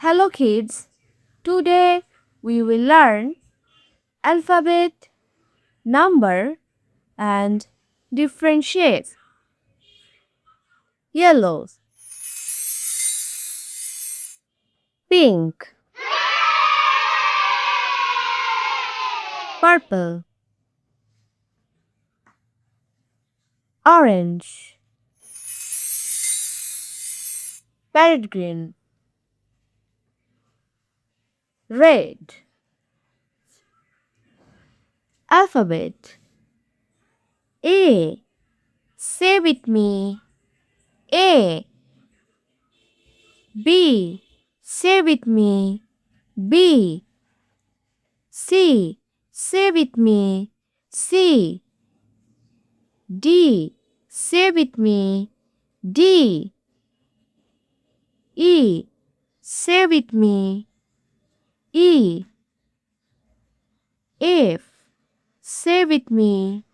Hello kids, today we will learn alphabet, number and different shapes. Yellow, pink, purple, orange, parrot green, red. Alphabet A. Say with me. A. B. Say with me. B. C. Say with me. C. D. Say with me. D. E. Say with me. E. F. Say with me.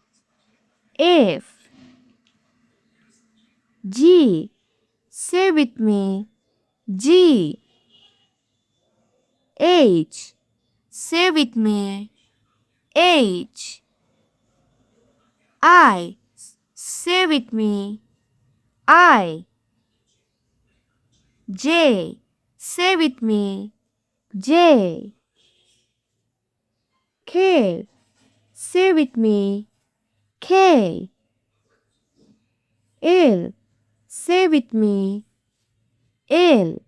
F. G. Say with me. G. H. Say with me. H. I. Say with me. I. J. Say with me. J. K. Say with me. K. L. Say with me. L.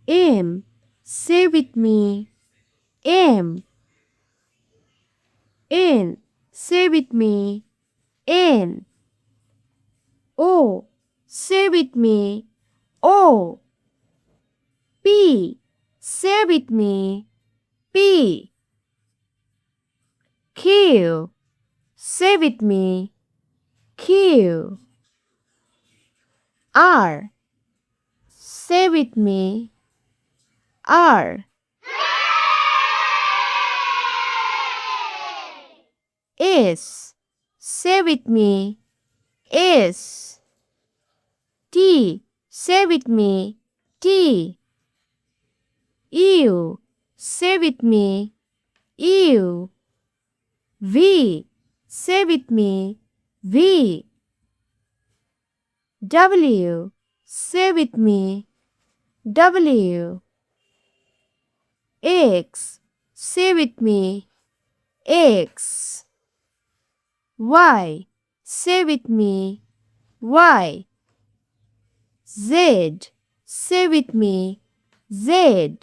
M. Say with me. M. N. Say with me. N. O. Say with me. O. P. Say with me. P. Q. Say with me. Q. R. Say with me. R. S. Say with me. S. T. Say with me. T. U. Say with me. U. V. Say with me. V. W. Say with me. W. X. Say with me. X. Y. Say with me. Y. Z. Say with me. Z.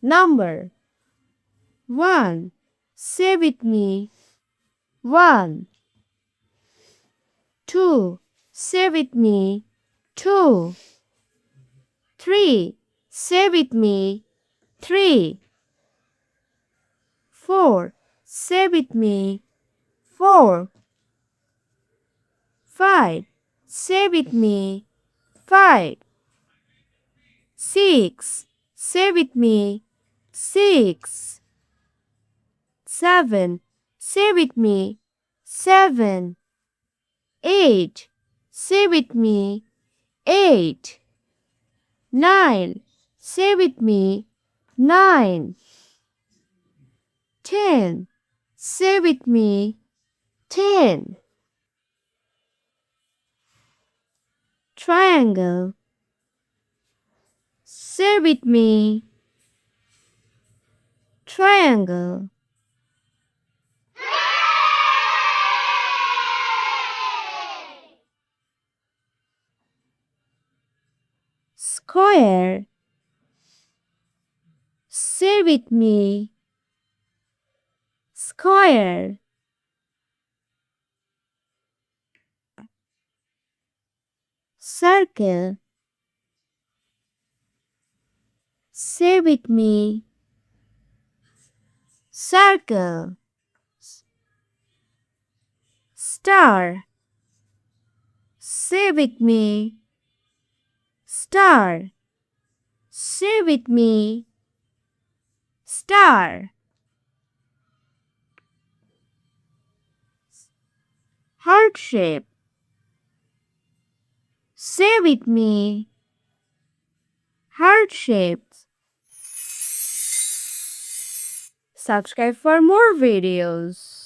Number 1. Say with me. 1. 2. Say with me. 2. 3. Say with me. 3. 4. Say with me. 4. 5. Say with me. 5. 6. Say with me. 6. 7. Say with me. 7. 8. Say with me. 8. 9. Say with me. 9. 10. Say with me. 10. Triangle. Say with me. Triangle. Square. Say with me. Square. Circle. Say with me. Circle. Star. Say with me. Star. Say with me. Star. Heart shape. Say with me. heart shapes. Subscribe for more videos.